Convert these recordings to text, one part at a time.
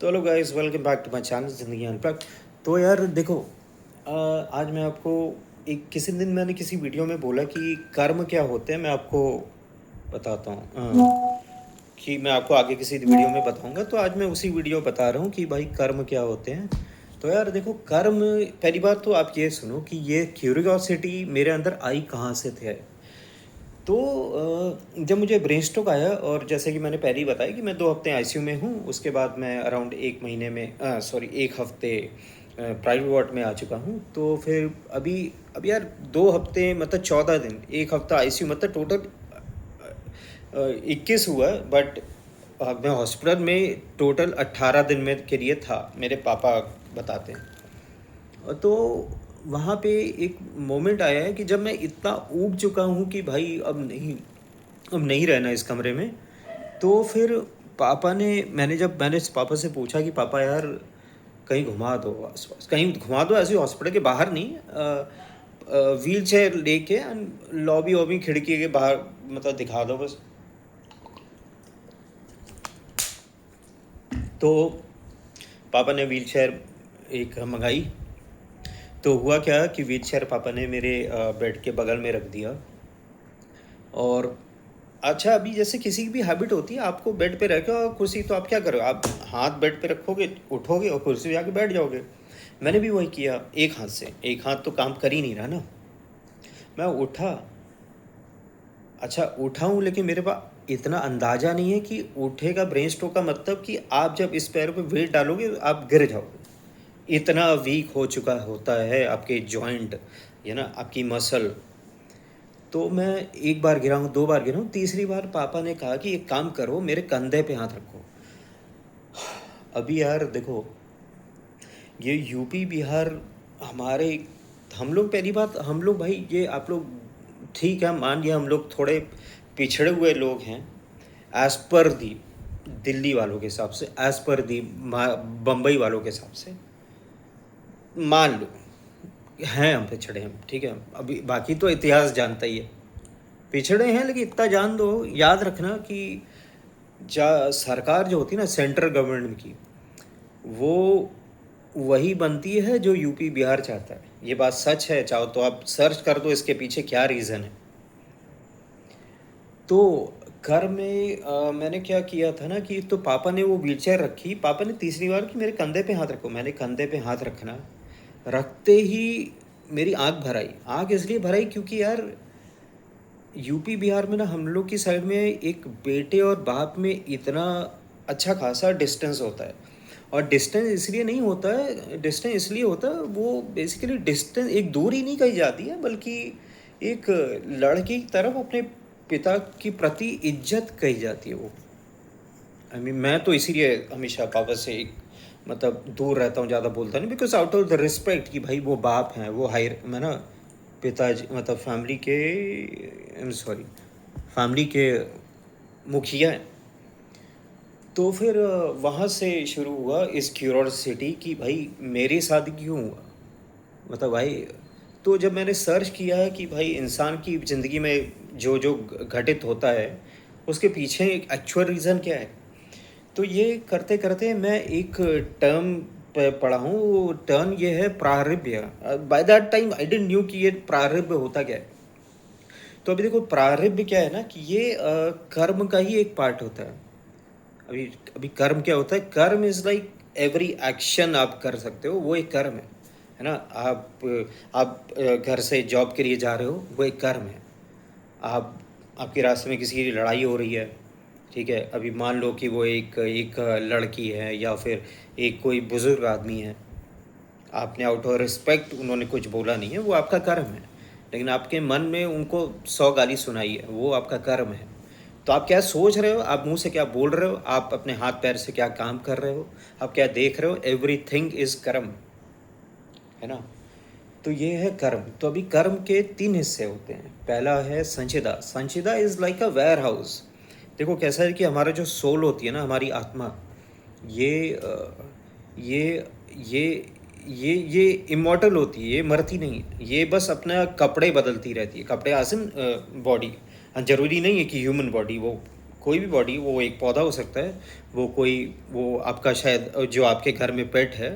तो hello guys, welcome back to my channel Zindagi unplugged. तो यार देखो, आज मैं आपको एक किसी दिन मैंने किसी वीडियो में बोला कि कर्म क्या होते हैं। मैं आपको बताता हूँ, कि मैं आपको आगे किसी वीडियो में बताऊंगा। तो आज मैं उसी वीडियो बता रहा हूँ कि भाई कर्म क्या होते हैं। तो यार देखो, कर्म, पहली बात तो आप ये सुनो कि ये क्यूरियोसिटी मेरे अंदर आई कहाँ से थे। तो जब मुझे ब्रेन स्ट्रोक आया, और जैसे कि मैंने पहले ही बताया कि मैं 2 हफ्ते आईसीयू में हूँ, उसके बाद मैं अराउंड 1 महीने में, सॉरी 1 हफ्ते प्राइवेट वार्ड में आ चुका हूँ। तो फिर अभी यार 2 हफ्ते मतलब 14 दिन, 1 हफ्ता आईसीयू मतलब टोटल 21 हुआ। बट मैं हॉस्पिटल में टोटल 18 दिन में के लिए था, मेरे पापा बताते हैं। तो वहाँ पे एक मोमेंट आया है कि जब मैं इतना ऊब चुका हूँ कि भाई अब नहीं रहना इस कमरे में। तो फिर मैंने पापा से पूछा कि पापा यार, कहीं घुमा दो आसपास, कहीं घुमा दो, ऐसे हॉस्पिटल के बाहर नहीं, व्हील चेयर लेके लॉबी वॉबी खिड़की के बाहर मतलब दिखा दो बस। तो पापा ने व्हील चेयर एक मंगाई। तो हुआ क्या कि व्हील चेयर पापा ने मेरे बेड के बगल में रख दिया। और अच्छा, अभी जैसे किसी की भी हैबिट होती है, आपको बेड पे रखे और कुर्सी, तो आप क्या करोगे, आप हाथ बेड पे रखोगे, उठोगे और कुर्सी पे आके बैठ जाओगे। मैंने भी वही किया, एक हाथ से। एक हाथ तो काम कर ही नहीं रहा ना। मैं उठा। अच्छा उठा हूँ, लेकिन मेरे पास इतना अंदाज़ा नहीं है कि उठेगा ब्रेन स्ट्रोक का मतलब कि आप जब इस पैर पे वेट डालोगे आप गिर जाओगे। इतना वीक हो चुका होता है आपके जॉइंट, ये ना आपकी मसल। तो मैं एक बार गिरा हूँ, 2 बार गिरा हूँ, तीसरी बार पापा ने कहा कि एक काम करो, मेरे कंधे पे हाथ रखो। अभी यार देखो, ये यूपी बिहार हमारे, हम लोग, पहली बात हम लोग भाई, ये आप लोग ठीक है, मान लिया हम लोग थोड़े पिछड़े हुए लोग हैं एज़ पर दी दिल्ली वालों के हिसाब से, एज़ पर दी बम्बई वालों के हिसाब से, मान लो हैं हम पिछड़े हैं, ठीक है। अभी बाकी तो इतिहास जानता ही है, पिछड़े हैं, लेकिन इतना जान दो, याद रखना कि सरकार जो होती है ना सेंट्रल गवर्नमेंट की, वो वही बनती है जो यूपी बिहार चाहता है। ये बात सच है, चाहो तो आप सर्च कर दो इसके पीछे क्या रीज़न है। तो घर में मैंने क्या किया था ना कि, तो पापा ने वो व्हीलचेयर रखी, पापा ने तीसरी बार कि मेरे कंधे पे हाथ रखो। मैंने कंधे पे हाथ रखना, रखते ही मेरी आंख भर आई। आंख इसलिए भर आई क्योंकि यार यूपी बिहार में ना हम लोग की साइड में एक बेटे और बाप में इतना अच्छा खासा डिस्टेंस होता है। और डिस्टेंस इसलिए नहीं होता है, डिस्टेंस इसलिए होता है, वो बेसिकली डिस्टेंस एक दूरी नहीं कही जाती है, बल्कि एक लड़के की तरफ अपने पिता के प्रति इज्जत कही जाती है वो। मैं तो इसीलिए हमेशा पापा से एक मतलब दूर रहता हूँ, ज़्यादा बोलता नहीं, because out of the respect कि भाई वो बाप हैं, वो हायर मैं ना, पिताजी मतलब फैमिली के, सॉरी, फैमिली के मुखिया हैं। तो फिर वहाँ से शुरू हुआ इस क्यूरोसिटी कि भाई मेरे साथ क्यों हुआ, मतलब भाई। तो जब मैंने सर्च किया है कि भाई इंसान की ज़िंदगी में जो जो घटित होता है, उसके पीछे एक एक्चुअल रीज़न क्या है, तो ये करते करते मैं एक टर्म पे पढ़ा हूँ। वो टर्म ये है प्रारब्ध। By that time I didn't knew कि ये प्रारब्ध होता क्या है। तो अभी देखो, प्रारब्ध क्या है ना कि ये कर्म का ही एक पार्ट होता है। अभी अभी कर्म क्या होता है, कर्म इज़ लाइक एवरी एक्शन आप कर सकते हो, वो एक कर्म है ना। आप घर से जॉब के लिए जा रहे हो, वो एक कर्म है। आप आपके रास्ते में किसी की लड़ाई हो रही है, ठीक है, अभी मान लो कि वो एक एक लड़की है या फिर एक कोई बुज़ुर्ग आदमी है, आपने आउट ऑफ रिस्पेक्ट, उन्होंने कुछ बोला नहीं है, वो आपका कर्म है। लेकिन आपके मन में उनको 100 गाली सुनाई है, वो आपका कर्म है। तो आप क्या सोच रहे हो, आप मुंह से क्या बोल रहे हो, आप अपने हाथ पैर से क्या काम कर रहे हो, आप क्या देख रहे हो, एवरीथिंग इज़ कर्म, है ना। तो ये है कर्म। तो अभी कर्म के 3 हिस्से होते हैं। पहला है संचिदा। संचिदा is like a warehouse. देखो कैसा है कि हमारा जो सोल होती है ना, हमारी आत्मा, ये ये ये ये इमॉर्टल होती है, ये मरती नहीं है, ये बस अपना कपड़े बदलती रहती है। कपड़े आसन बॉडी, ज़रूरी नहीं है कि ह्यूमन बॉडी, वो कोई भी बॉडी, वो एक पौधा हो सकता है, वो कोई, वो आपका शायद जो आपके घर में पेट है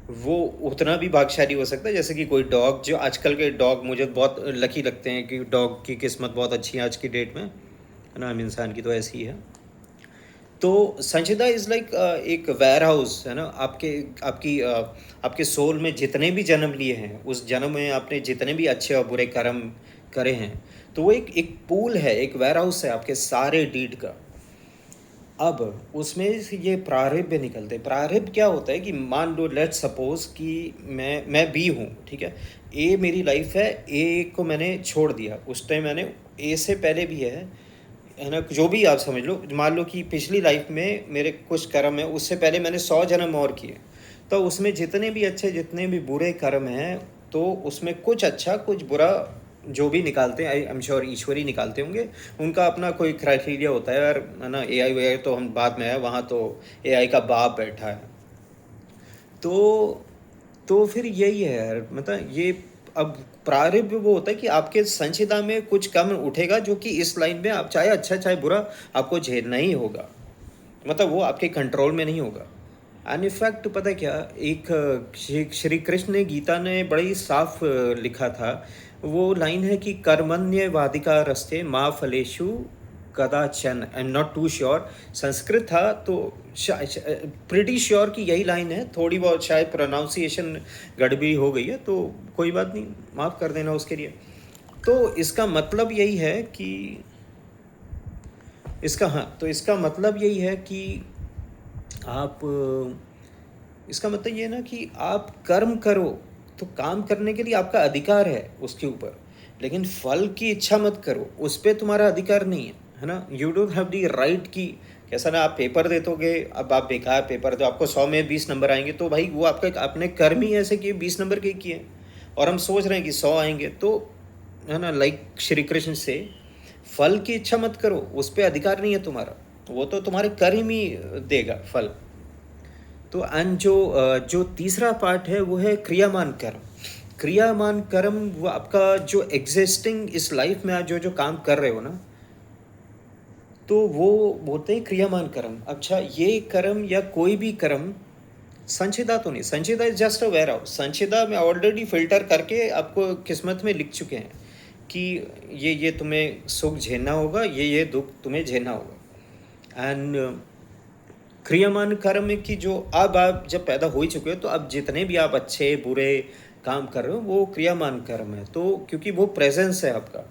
वो उतना भी भाग्यशाली हो सकता है जैसे कि कोई डॉग। जो आजकल के डॉग मुझे बहुत लकी लगते हैं कि डॉग की किस्मत बहुत अच्छी है आज की डेट में, है ना। हम इंसान की तो ऐसी ही है। तो संचिदा इज़ लाइक एक वेयर हाउस, है ना। आपके सोल में जितने भी जन्म लिए हैं, उस जन्म में आपने जितने भी अच्छे और बुरे कर्म करे हैं, तो वो एक एक पूल है, एक वेयर हाउस है आपके सारे डीड का। अब उसमें से ये प्रारब्ध निकलते हैं। प्रारब्ध क्या होता है कि मान लो, लेट सपोज कि मैं बी हूँ, ठीक है। ए मेरी लाइफ है, ए को मैंने छोड़ दिया, उस टाइम मैंने ए से पहले भी है ना, जो भी आप समझ लो। मान लो कि पिछली लाइफ में मेरे कुछ कर्म है, उससे पहले मैंने 100 जन्म और किए, तो उसमें जितने भी अच्छे जितने भी बुरे कर्म हैं, तो उसमें कुछ अच्छा कुछ बुरा जो भी निकालते हैं, आई एम श्योर ईश्वर ही निकालते होंगे। उनका अपना कोई क्राइटेरिया होता है यार, है ना। एआई वेआई तो हम बाद में है, वहाँ तो एआई का बाप बैठा है। तो फिर यही है यार, मतलब ये अब प्रारब्ध वो होता है कि आपके संचिता में कुछ कम उठेगा, जो कि इस लाइन में आप चाहे अच्छा चाहे बुरा आपको झेलना ही होगा, मतलब वो आपके कंट्रोल में नहीं होगा। एंड इफैक्ट पता है क्या, एक श्री कृष्ण ने गीता ने बड़ी साफ लिखा था। वो लाइन है कि कर्मण्येवाधिकार रस्ते माँ फलेषु कदाचन। I am not too sure, Sanskrit था तो प्रिटी श्योर कि यही लाइन है। थोड़ी बहुत शायद प्रोनाउंसिएशन गड़बड़ी हो गई है, तो कोई बात नहीं, माफ़ कर देना उसके लिए। तो इसका मतलब यही है कि इसका मतलब यही है कि आप, इसका मतलब ये ना कि आप कर्म करो, तो काम करने के लिए आपका अधिकार है उसके ऊपर, लेकिन फल की इच्छा मत करो, उस पर तुम्हारा अधिकार नहीं है ना। You don't have the right की, कैसा ना आप पेपर दे दोगे, अब आप बेकार पेपर दो, आपको 100 में 20 नंबर आएंगे, तो भाई वो आपका अपने कर्म ही ऐसे किए, 20 नंबर के किए, और हम सोच रहे हैं कि 100 आएंगे, तो है ना। लाइक श्री कृष्ण से फल की इच्छा मत करो, उस पर अधिकार नहीं है तुम्हारा, वो तो तुम्हारे कर्म ही देगा फल। तो एंड जो तीसरा पार्ट है वो है क्रियामान कर्म। क्रियामान कर्म वो आपका जो एग्जिस्टिंग इस लाइफ में आज जो जो काम कर रहे हो ना, तो वो बोलते हैं क्रियामान कर्म। अच्छा, ये कर्म या कोई भी कर्म संचिदा तो नहीं, संचिदा is just a warehouse. संचिदा में ऑलरेडी फिल्टर करके आपको किस्मत में लिख चुके हैं कि ये तुम्हें सुख झेलना होगा, ये दुख तुम्हें झेलना होगा। एंड क्रियामान कर्म की जो अब आप जब पैदा हो ही चुके हो, तो अब जितने भी आप अच्छे बुरे काम कर रहे हो वो क्रियामान कर्म है, तो क्योंकि वो प्रेजेंस है आपका।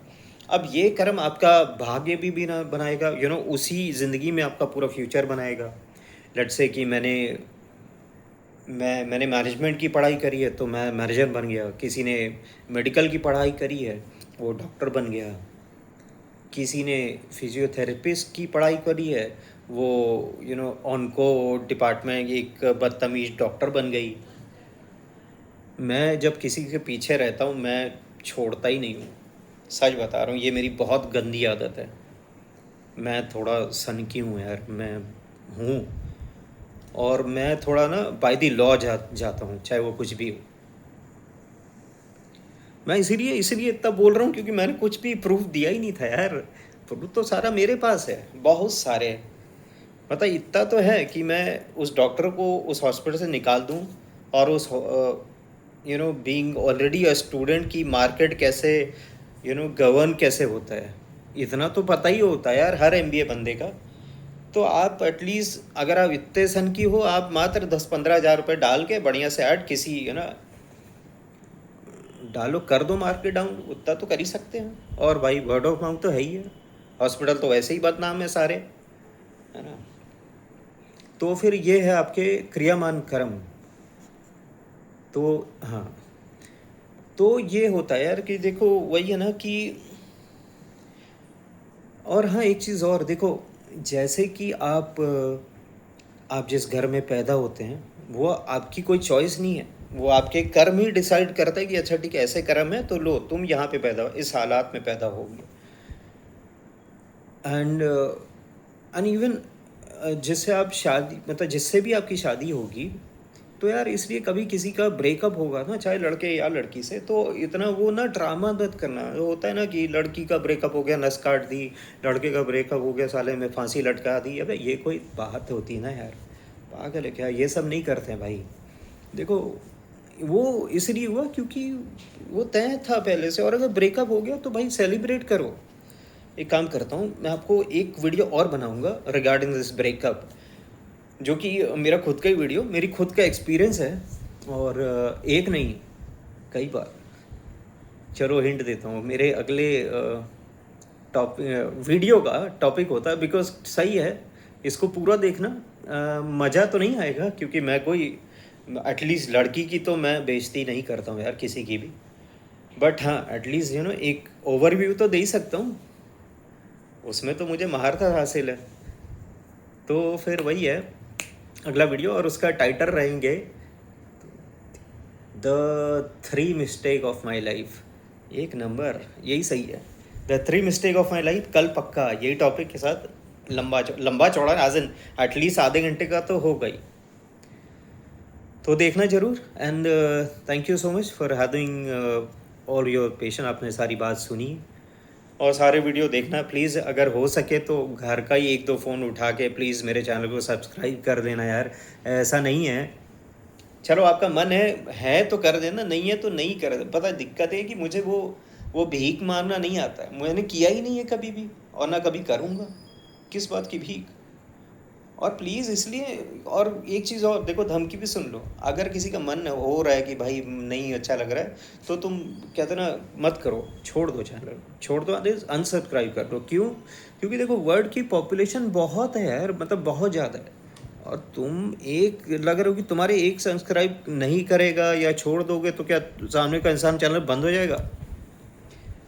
अब ये कर्म आपका भाग्य भी ना बनाएगा, उसी ज़िंदगी में आपका पूरा फ्यूचर बनाएगा। लेट्स से कि मैंने मैनेजमेंट की पढ़ाई करी है, तो मैं मैनेजर बन गया। किसी ने मेडिकल की पढ़ाई करी है, वो डॉक्टर बन गया। किसी ने फिजियोथेरेपिस्ट की पढ़ाई करी है, वो ऑनको डिपार्टमेंट एक बदतमीज डॉक्टर बन गई। मैं जब किसी के पीछे रहता हूँ, मैं छोड़ता ही नहीं हूँ, सच बता रहा हूँ, ये मेरी बहुत गंदी आदत है। मैं थोड़ा सनकी हूँ यार, मैं हूँ, और मैं थोड़ा ना बाय द लॉ जाता हूँ, चाहे वो कुछ भी हो। मैं इसीलिए इतना बोल रहा हूँ, क्योंकि मैंने कुछ भी प्रूफ दिया ही नहीं था यार। प्रूफ तो सारा मेरे पास है, बहुत सारे। पता इतना तो है कि मैं उस डॉक्टर को उस हॉस्पिटल से निकाल दूँ, और उस बीइंग ऑलरेडी अ स्टूडेंट की मार्केट कैसे गवर्न कैसे होता है, इतना तो पता ही होता है यार हर एमबीए बंदे का। तो आप एटलीस्ट अगर आप इतने सन की हो, आप मात्र 10-15 हज़ार रुपये डाल के बढ़िया से ऐड किसी डालो, कर दो मार्केट डाउन, उतना तो कर ही सकते हैं। और भाई वर्ड ऑफ माउथ तो है ही है, हॉस्पिटल तो वैसे ही बदनाम है सारे, है ना। तो फिर ये है आपके क्रियामान कर्म। तो हाँ, तो ये होता है यार कि देखो वही है ना कि, और हाँ एक चीज़ और देखो, जैसे कि आप जिस घर में पैदा होते हैं, वो आपकी कोई चॉइस नहीं है, वो आपके कर्म ही डिसाइड करता है कि अच्छा ठीक है ऐसे कर्म है, तो लो तुम यहाँ पे पैदा हो, इस हालात में पैदा होगी। एंड एंड इवन जिससे आप शादी, मतलब जिससे भी आपकी शादी होगी, तो यार इसलिए कभी किसी का ब्रेकअप होगा ना, चाहे लड़के या लड़की से, तो इतना वो ना ड्रामा मत करना। होता है ना कि लड़की का ब्रेकअप हो गया नस काट दी, लड़के का ब्रेकअप हो गया साले में फांसी लटका दी। अबे ये कोई बात होती है ना यार, पागल है क्या? ये सब नहीं करते हैं भाई। देखो वो इसलिए हुआ क्योंकि वो तय था पहले से, और अगर ब्रेकअप हो गया तो भाई सेलिब्रेट करो। एक काम करता हूँ, मैं आपको एक वीडियो और बनाऊंगा रिगार्डिंग दिस ब्रेकअप, जो कि मेरा खुद का ही वीडियो, मेरी खुद का एक्सपीरियंस है, और एक नहीं कई बार। चलो हिंट देता हूँ, मेरे अगले वीडियो का टॉपिक होता है, बिकॉज सही है, इसको पूरा देखना। मज़ा तो नहीं आएगा क्योंकि मैं कोई एटलीस्ट लड़की की तो मैं बेइज्जती नहीं करता हूँ यार, किसी की भी, बट हाँ एटलीस्ट एक ओवरव्यू तो दे ही सकता हूँ, उसमें तो मुझे महारत हासिल है। तो फिर वही है अगला वीडियो, और उसका टाइटल रहेंगे the 3 mistake of my life. एक नंबर, यही सही है, the 3 mistake of my life. कल पक्का यही टॉपिक के साथ लंबा चौड़ा आज एटलीस्ट आधे घंटे का तो होगा ही, तो देखना जरूर। And thank you so much for having all your patience. आपने सारी बात सुनी और सारे वीडियो देखना प्लीज़। अगर हो सके तो घर का ही 1-2 फ़ोन उठा के प्लीज़ मेरे चैनल को सब्सक्राइब कर देना यार। ऐसा नहीं है, चलो आपका मन है तो कर देना, नहीं है तो नहीं कर देना। पता है दिक्कत है कि मुझे वो भीख मारना नहीं आता है, मैंने किया ही नहीं है कभी भी, और ना कभी करूँगा। किस बात की भीख? और प्लीज़ इसलिए, और एक चीज़ और देखो, धमकी भी सुन लो। अगर किसी का मन हो रहा है कि भाई नहीं अच्छा लग रहा है, तो तुम कहते ना मत करो, छोड़ दो चैनल, छोड़ दो, अनसब्सक्राइब कर दो। क्यों? क्योंकि देखो वर्ल्ड की पॉपुलेशन बहुत है यार, मतलब बहुत ज़्यादा है, और तुम एक लग रहे हो कि तुम्हारे एक सब्सक्राइब नहीं करेगा या छोड़ दोगे तो क्या सामने का इंसान चैनल बंद हो जाएगा?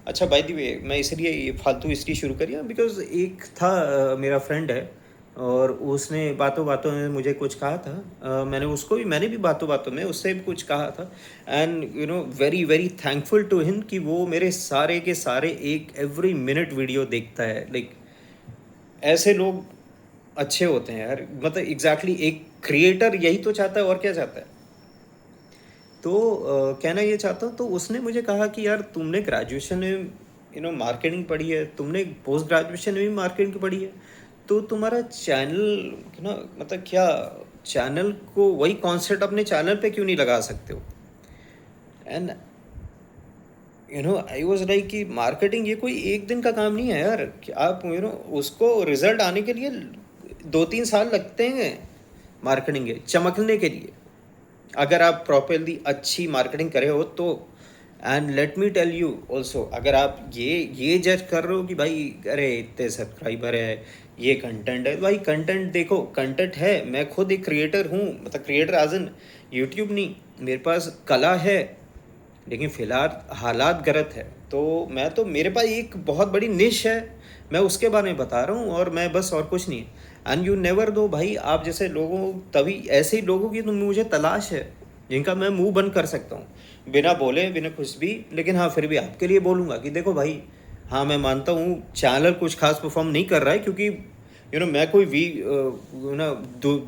अच्छा बाय द वे, मैं इसलिए ये फालतू इसलिए शुरू करिए बिकॉज एक था मेरा फ्रेंड है, और उसने बातों बातों में मुझे कुछ कहा था। मैंने भी बातों बातों में उससे भी कुछ कहा था, and very very thankful to him कि वो मेरे सारे के सारे एक एवरी मिनट वीडियो देखता है। लाइक ऐसे लोग अच्छे होते हैं यार, मतलब एग्जैक्टली एक क्रिएटर यही तो चाहता है, और क्या चाहता है? तो कहना ये चाहता हूँ, तो उसने मुझे कहा कि यार तुमने ग्रेजुएशन में मार्केटिंग पढ़ी है, तुमने पोस्ट ग्रेजुएशन में भी मार्केटिंग पढ़ी है, तो तुम्हारा चैनल मतलब क्या, चैनल को वही कॉन्सेप्ट अपने चैनल पे क्यों नहीं लगा सकते हो? एंड आई वॉज लाइक कि मार्केटिंग ये कोई एक दिन का काम नहीं है यार, कि आप उसको रिजल्ट आने के लिए 2-3 साल लगते हैं मार्केटिंग के चमकने के लिए, अगर आप प्रॉपरली अच्छी मार्केटिंग करे हो तो। And let me tell you also, अगर आप ये जज कर रहे हो कि भाई अरे इतने सब्सक्राइबर है, ये कंटेंट है, भाई कंटेंट देखो, कंटेंट है। मैं खुद एक क्रिएटर हूँ, मतलब क्रिएटर एज एन यूट्यूब नहीं, मेरे पास कला है, लेकिन फ़िलहाल हालात गलत है, तो मैं तो मेरे पास एक बहुत बड़ी निश है, मैं उसके बारे में बता रहा हूँ, और मैं बस, और कुछ नहीं। एंड यू नेवर दो भाई, आप जैसे लोगों, तभी ऐसे ही लोगों की तो मुझे तलाश है जिनका मैं मुंह बंद कर सकता हूँ बिना बोले, बिना कुछ भी। लेकिन हाँ फिर भी आपके लिए बोलूँगा कि देखो भाई, हाँ मैं मानता हूँ चैनल कुछ खास परफॉर्म नहीं कर रहा है, क्योंकि मैं कोई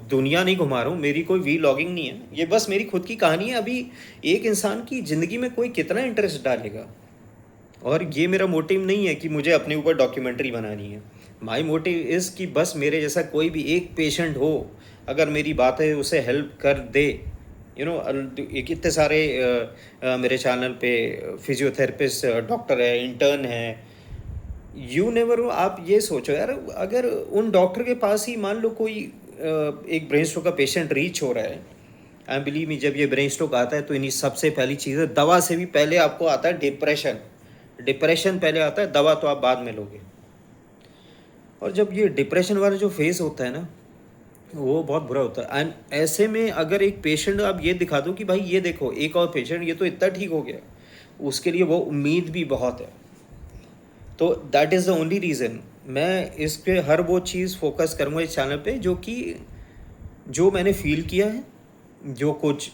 दुनिया नहीं घुमा रहा हूँ, मेरी कोई लॉगिंग नहीं है, ये बस मेरी खुद की कहानी है। अभी एक इंसान की ज़िंदगी में कोई कितना इंटरेस्ट डालेगा, और ये मेरा मोटिव नहीं है कि मुझे अपने ऊपर डॉक्यूमेंट्री बनानी है। माई मोटिव इज़ कि बस मेरे जैसा कोई भी एक पेशेंट हो, अगर मेरी बात है उसे हेल्प कर दे। कितने सारे मेरे चैनल पे फिजियोथेरेपिस्ट, डॉक्टर है, इंटर्न है, यू नेवर हो। आप ये सोचो यार, अगर उन डॉक्टर के पास ही मान लो कोई एक ब्रेन स्ट्रोक का पेशेंट रीच हो रहा है, आई बिलीव मी, जब ये ब्रेन स्ट्रोक आता है तो इन्हीं सबसे पहली चीज़ है, दवा से भी पहले आपको आता है डिप्रेशन। डिप्रेशन पहले आता है, दवा तो आप बाद में लोगे। और जब ये डिप्रेशन वाला जो फेज़ होता है ना, वो बहुत बुरा होता है। एंड ऐसे में अगर एक पेशेंट आप ये दिखा दो कि भाई ये देखो एक और पेशेंट, ये तो इतना ठीक हो गया, उसके लिए वो उम्मीद भी बहुत है। तो that is the only reason मैं इस पर हर वो चीज़ फोकस करूँगा इस चैनल पे, जो मैंने फील किया है, जो कुछ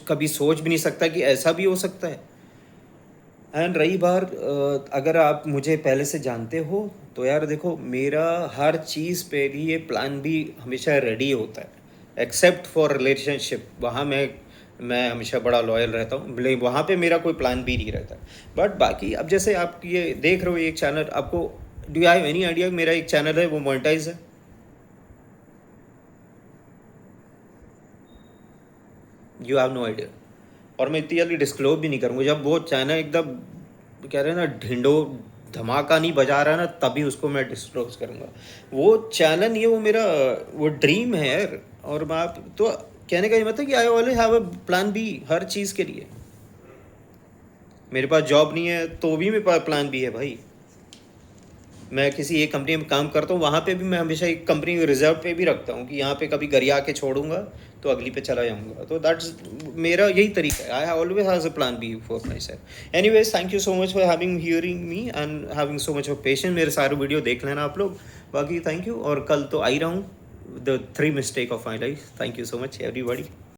कभी सोच भी नहीं सकता कि ऐसा भी हो सकता है। एंड रही बार, अगर आप मुझे पहले से जानते हो तो यार देखो, मेरा हर चीज़ पे भी ये प्लान भी हमेशा रेडी होता है। एक्सेप्ट फॉर रिलेशनशिप, वहाँ मैं हमेशा बड़ा लॉयल रहता हूँ, भले वहाँ पे मेरा कोई प्लान भी नहीं रहता। बट बाकी अब जैसे आप ये देख रहे हो एक चैनल, आपको do you have any idea मेरा एक चैनल है वो मोनेटाइज है? You have no idea. और मैं इतनी जल्दी डिस्क्लोज भी नहीं करूँगा, जब वो चैनल एकदम कह रहे हैं ना ढिंडो धमाका नहीं बजा रहा ना, तभी उसको मैं डिस्क्लोज करूँगा। वो चैनल नहीं है, वो मेरा वो ड्रीम है यार। और मैं आप तो कहने का ये मतलब कि I always have a plan B हर चीज़ के लिए। मेरे पास जॉब नहीं है तो भी मेरे पास प्लान बी है भाई। मैं किसी एक कंपनी में काम करता हूँ, वहाँ पे भी मैं हमेशा एक कंपनी रिजर्व पे भी रखता हूँ कि यहाँ पे कभी गरिया के छोड़ूंगा तो अगली पे चला जाऊँगा। तो दैट्स मेरा यही तरीका है। I always has a plan B for myself. Anyways, thank you so much for having hearing me and having so much of patience. मेरे सारे वीडियो देख लेना आप लोग। बाकी थैंक यू, और कल तो आ ही रहा हूँ the 3 mistake of my life. Thank you so much everybody.